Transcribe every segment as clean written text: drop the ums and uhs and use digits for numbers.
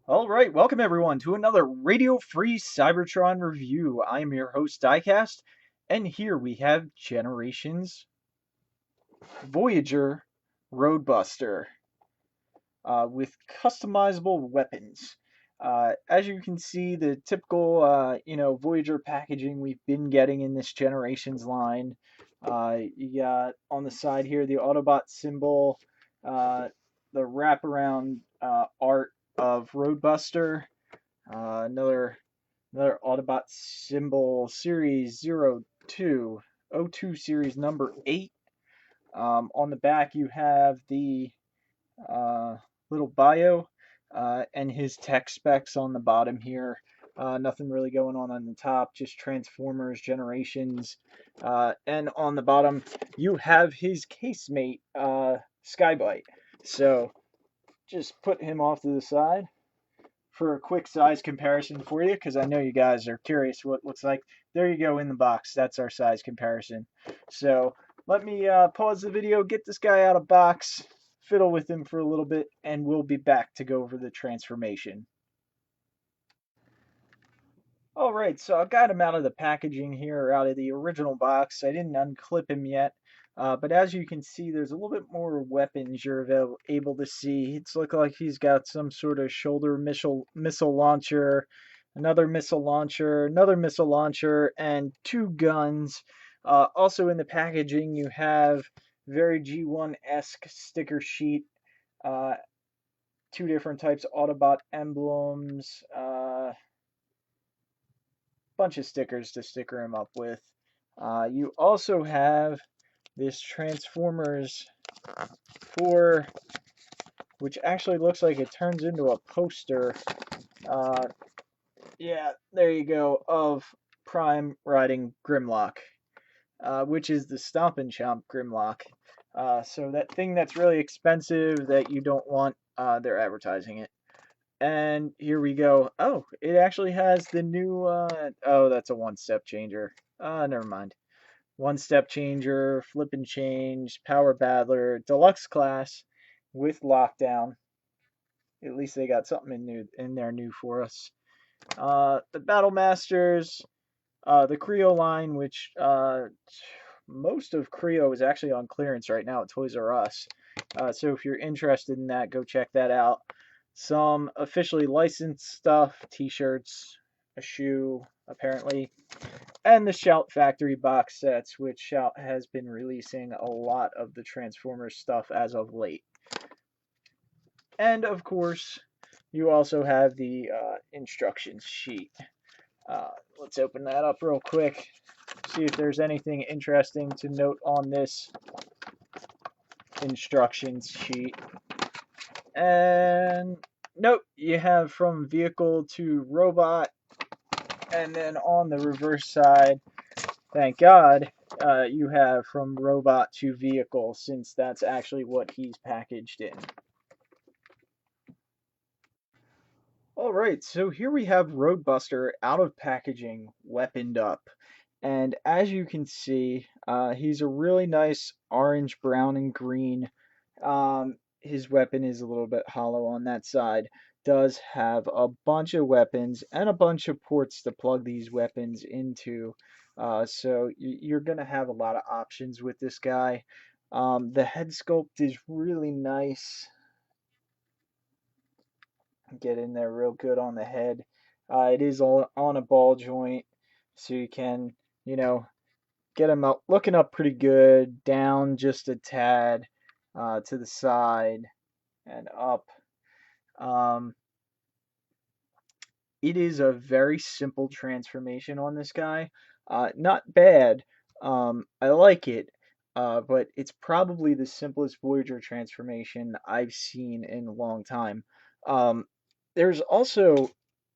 All right, welcome everyone to another radio-free Cybertron review. I am your host, Diecast, and here we have Generations Voyager Roadbuster with customizable weapons. As you can see, the typical, Voyager packaging we've been getting in this Generations line. You got on the side here the Autobot symbol, the wraparound art of Roadbuster, another Autobot symbol series 02, O2 series number 8. On the back you have the uh, little bio and his tech specs on the bottom here. Nothing really going on the top, just Transformers Generations. And on the bottom, you have his casemate, Skybite. So just put him off to the side for a quick size comparison for you, because I know you guys are curious what it looks like. There you go in the box. That's our size comparison. So let me pause the video, get this guy out of box, fiddle with him for a little bit, and we'll be back to go over the transformation. All right, so I got him out of the packaging here, out of the original box. I didn't unclip him yet, but as you can see, there's a little bit more weapons you're able to see. It's look like he's got some sort of shoulder missile launcher, another missile launcher, and two guns. Also in the packaging, you have very G1-esque sticker sheet, uh, two different types of Autobot emblems, bunch of stickers to sticker him up with. You also have this Transformers 4, which actually looks like it turns into a poster. Uh, yeah, there you go, of Prime riding Grimlock, which is the Stomp and Chomp Grimlock. So that thing that's really expensive that you don't want, they're advertising it. And here we go. Oh, it actually has the new, oh, that's a one-step changer. Never mind. One-step changer, flip and change, power battler, deluxe class with lockdown. At least they got something in there new for us. The Battle Masters, the Creo line, which most of Creo is actually on clearance right now at Toys R Us. So if you're interested in that, go check that out. Some officially licensed stuff, t-shirts, a shoe, apparently, and the Shout Factory box sets, which Shout has been releasing a lot of the Transformers stuff as of late. And of course, you also have the instructions sheet. Let's open that up real quick, see if there's anything interesting to note on this instructions sheet. And nope, you have from vehicle to robot, and then on the reverse side, thank God, you have from robot to vehicle, since that's actually what he's packaged in. Alright, so here we have Roadbuster out of packaging, weaponed up. And as you can see, he's a really nice orange, brown, and green. His weapon is a little bit hollow on that side. Does have a bunch of weapons and a bunch of ports to plug these weapons into. So you're going to have a lot of options with this guy. The head sculpt is really nice. Get in there real good on the head. It is all on a ball joint, so you can, you know, get him up, looking up pretty good, down just a tad, to the side and up. Um, it is a very simple transformation on this guy. Not bad. I like it, but it's probably the simplest Voyager transformation I've seen in a long time. Um, there's also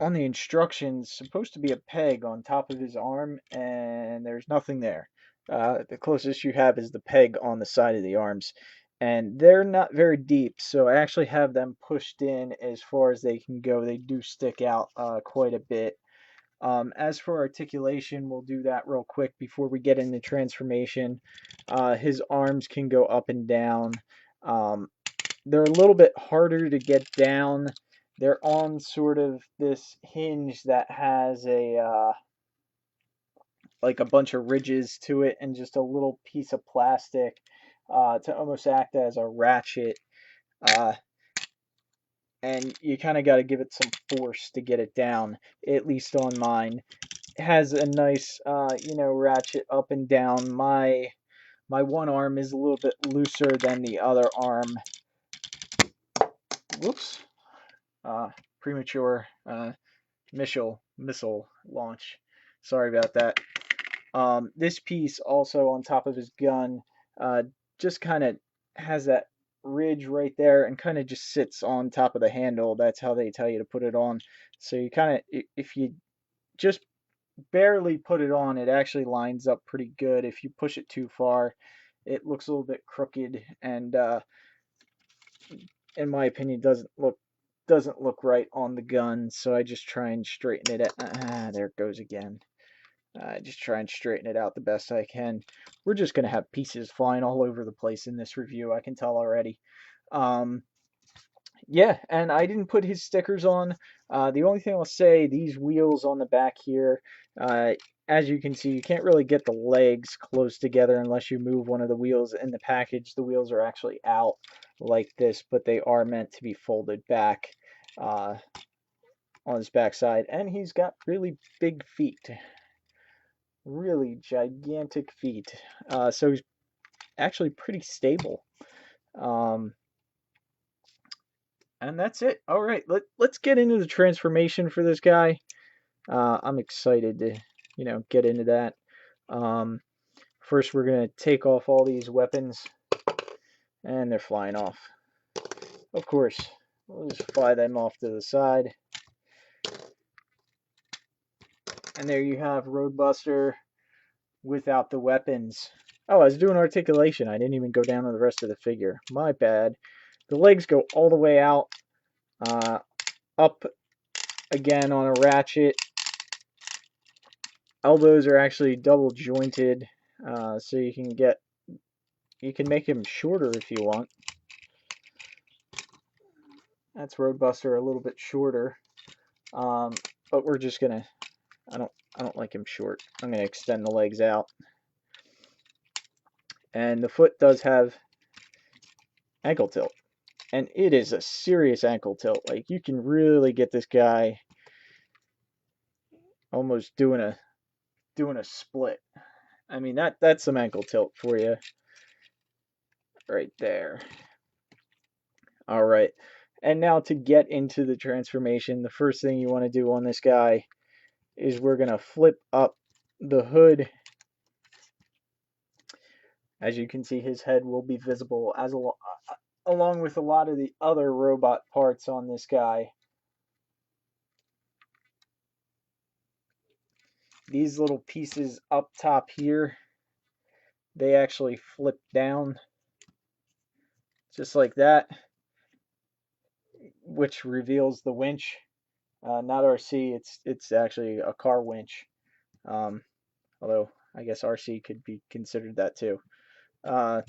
on the instructions supposed to be a peg on top of his arm, and there's nothing there. The closest you have is the peg on the side of the arms, and they're not very deep, so I actually have them pushed in as far as they can go. They do stick out quite a bit. As for articulation, we'll do that real quick before we get into transformation. His arms can go up and down. Um, they're a little bit harder to get down they're on sort of this hinge that has a like a bunch of ridges to it and just a little piece of plastic to almost act as a ratchet. Uh, and you kind of got to give it some force to get it down, at least on mine. It has a nice, ratchet up and down. My one arm is a little bit looser than the other arm. Whoops. Uh, Premature missile launch. Sorry about that. This piece also on top of his gun just kind of has that ridge right there and kind of just sits on top of the handle. That's how they tell you to put it on. So you kind of, if you just barely put it on, it actually lines up pretty good. If you push it too far, it looks a little bit crooked and in my opinion doesn't look right on the gun. So I just try and straighten it out. There it goes again. Just try and straighten it out the best I can. We're just going to have pieces flying all over the place in this review, I can tell already. Yeah, and I didn't put his stickers on. The only thing I'll say, these wheels on the back here, as you can see, you can't really get the legs close together unless you move one of the wheels in the package. The wheels are actually out like this, but they are meant to be folded back on his backside. And he's got really big feet. Really gigantic feet. So he's actually pretty stable. And that's it. All right, let's get into the transformation for this guy. I'm excited to, get into that. First, we're gonna take off all these weapons, and they're flying off. Of course, we'll just fly them off to the side. And there you have Roadbuster without the weapons. Oh, I was doing articulation. I didn't even go down to the rest of the figure. My bad. The legs go all the way out, up again on a ratchet. Elbows are actually double jointed, so you can make him shorter if you want. That's Roadbuster a little bit shorter, but we're just gonna. I don't like him short. I'm gonna extend the legs out, and the foot does have ankle tilt, and it is a serious ankle tilt. Like you can really get this guy almost doing a split. I mean that's some ankle tilt for you right there. All right. And now to get into the transformation, the first thing you want to do on this guy is we're going to flip up the hood. As you can see, his head will be visible along with a lot of the other robot parts on this guy. These little pieces up top here, they actually flip down just like that, which reveals the winch. Not RC, it's actually a car winch. Although I guess RC could be considered that too. Then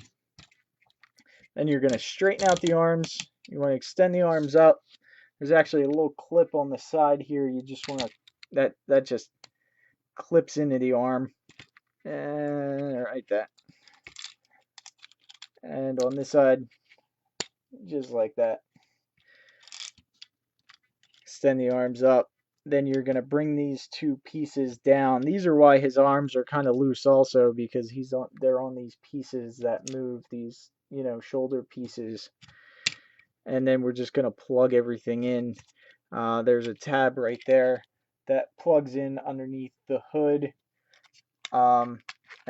you're going to straighten out the arms. You want to extend the arms up. There's actually a little clip on the side here. You just want to, that just clips into the arm. And right that. And on this side, just like that. Extend the arms up. Then you're going to bring these two pieces down. These are why his arms are kind of loose also, because they're on these pieces that move, these, shoulder pieces. And then we're just going to plug everything in. There's a tab right there that plugs in underneath the hood. And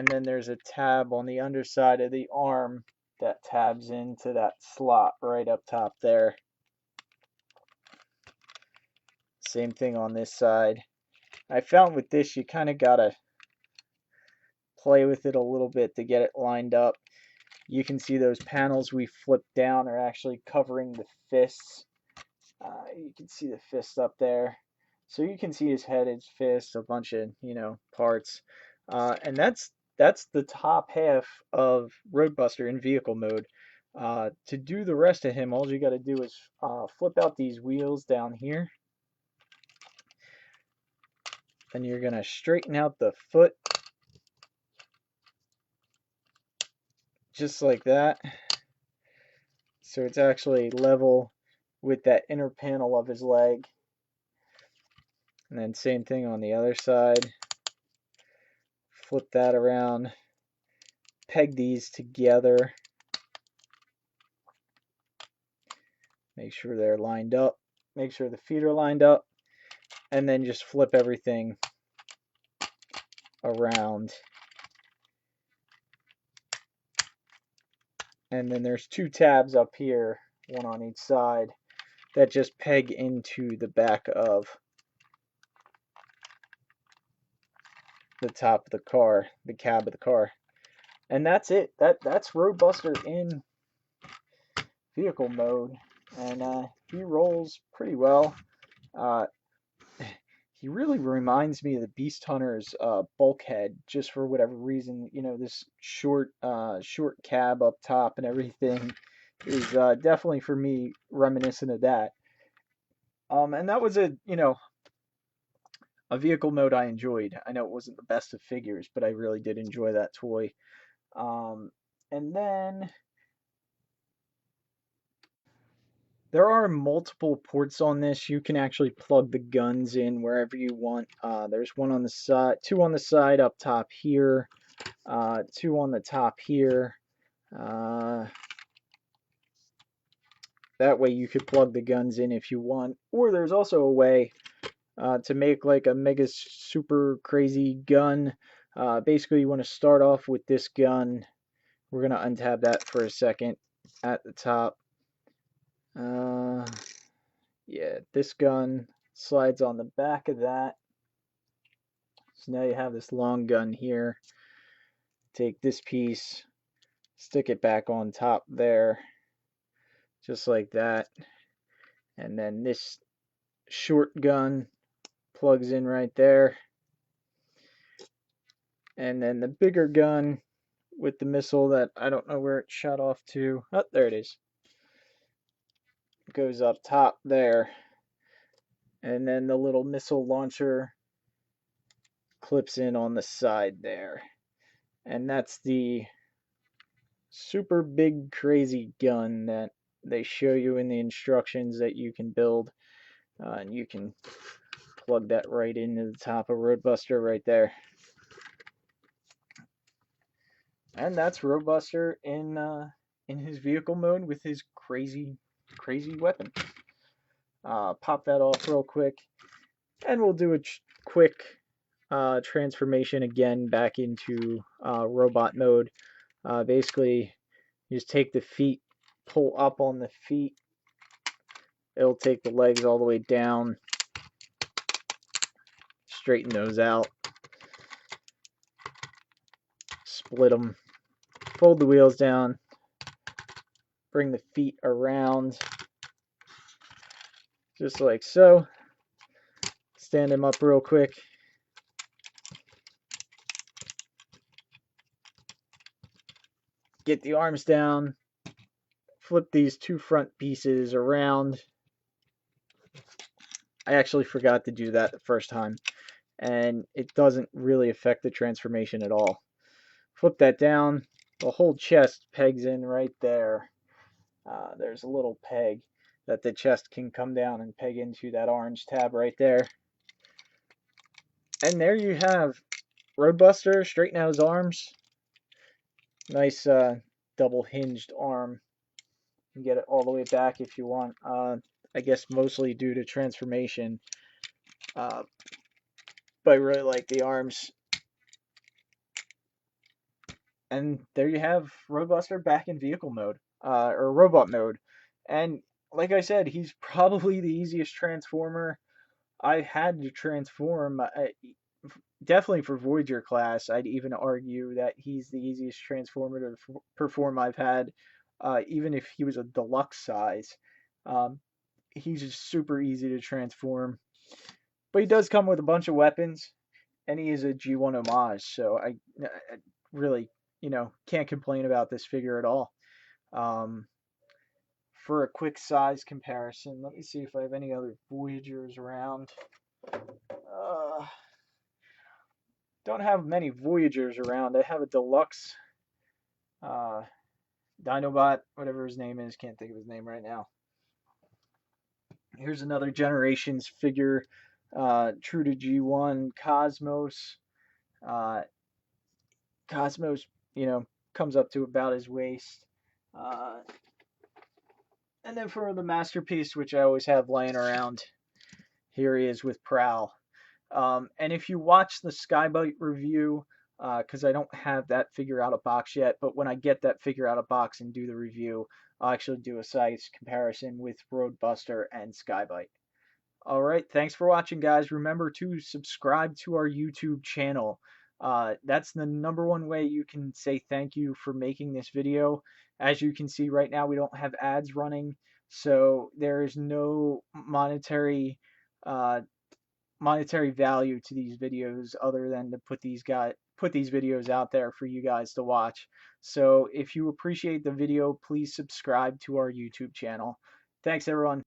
then there's a tab on the underside of the arm that tabs into that slot right up top there. Same thing on this side. I found with this, you kind of got to play with it a little bit to get it lined up. You can see those panels we flipped down are actually covering the fists. You can see the fist up there. So you can see his head, his fist, a bunch of, parts. And that's the top half of Roadbuster in vehicle mode. To do the rest of him, all you got to do is flip out these wheels down here. And you're going to straighten out the foot. Just like that. So it's actually level with that inner panel of his leg. And then same thing on the other side. Flip that around. Peg these together. Make sure they're lined up. Make sure the feet are lined up. And then just flip everything around. And then there's two tabs up here, one on each side, that just peg into the back of the top of the car, the cab of the car. And that's it. That's Roadbuster in vehicle mode. And he rolls pretty well. He really reminds me of the Beast Hunter's bulkhead, just for whatever reason. You know, this short cab up top and everything is definitely for me reminiscent of that. And that was a vehicle mode I enjoyed. I know it wasn't the best of figures, but I really did enjoy that toy. And then there are multiple ports on this. You can actually plug the guns in wherever you want. There's one on the side, two on the side up top here, two on the top here. That way you could plug the guns in if you want. Or there's also a way to make like a mega super crazy gun. Basically, you want to start off with this gun. We're going to untab that for a second at the top. Yeah, this gun slides on the back of that. So now you have this long gun here. Take this piece, stick it back on top there, just like that. And then this short gun plugs in right there. And then the bigger gun with the missile that I don't know where it shot off to. Oh, there it is. Goes up top there. And then the little missile launcher clips in on the side there. And that's the super big crazy gun that they show you in the instructions that you can build. And you can plug that right into the top of Roadbuster right there. And that's Roadbuster in his vehicle mode with his crazy weapon. Pop that off real quick, and we'll do a quick transformation again back into robot mode. Basically, you just take the feet, pull up on the feet. It'll take the legs all the way down, straighten those out, split them, fold the wheels down, bring the feet around, just like so. Stand him up real quick. Get the arms down. Flip these two front pieces around. I actually forgot to do that the first time, and it doesn't really affect the transformation at all. Flip that down. The whole chest pegs in right there. There's a little peg that the chest can come down and peg into that orange tab right there. And there you have Roadbuster. Straighten out his arms. Nice double hinged arm. You can get it all the way back if you want. I guess mostly due to transformation. But I really like the arms. And there you have Roadbuster back in vehicle mode, or robot mode. And like I said, he's probably the easiest transformer I had to transform. Definitely for Voyager class, I'd even argue that he's the easiest transformer to perform I've had, even if he was a deluxe size. He's just super easy to transform. But he does come with a bunch of weapons, and he is a G1 homage, so I really, can't complain about this figure at all. For a quick size comparison, let me see if I have any other Voyagers around. Don't have many Voyagers around. I have a deluxe uh, Dinobot, whatever his name is. Can't think of his name right now. Here's another Generations figure, true to G1, Cosmos. Uh, Cosmos, comes up to about his waist. And then for the Masterpiece, which I always have laying around, here he is with Prowl. And if you watch the Skybite review, because I don't have that figure out of box yet, but when I get that figure out of box and do the review, I'll actually do a size comparison with Roadbuster and Skybite. All right, thanks for watching, guys. Remember to subscribe to our YouTube channel. That's the #1 way you can say thank you for making this video. As you can see right now, we don't have ads running, so there is no monetary value to these videos other than to put these videos out there for you guys to watch. So if you appreciate the video, please subscribe to our YouTube channel. Thanks, everyone.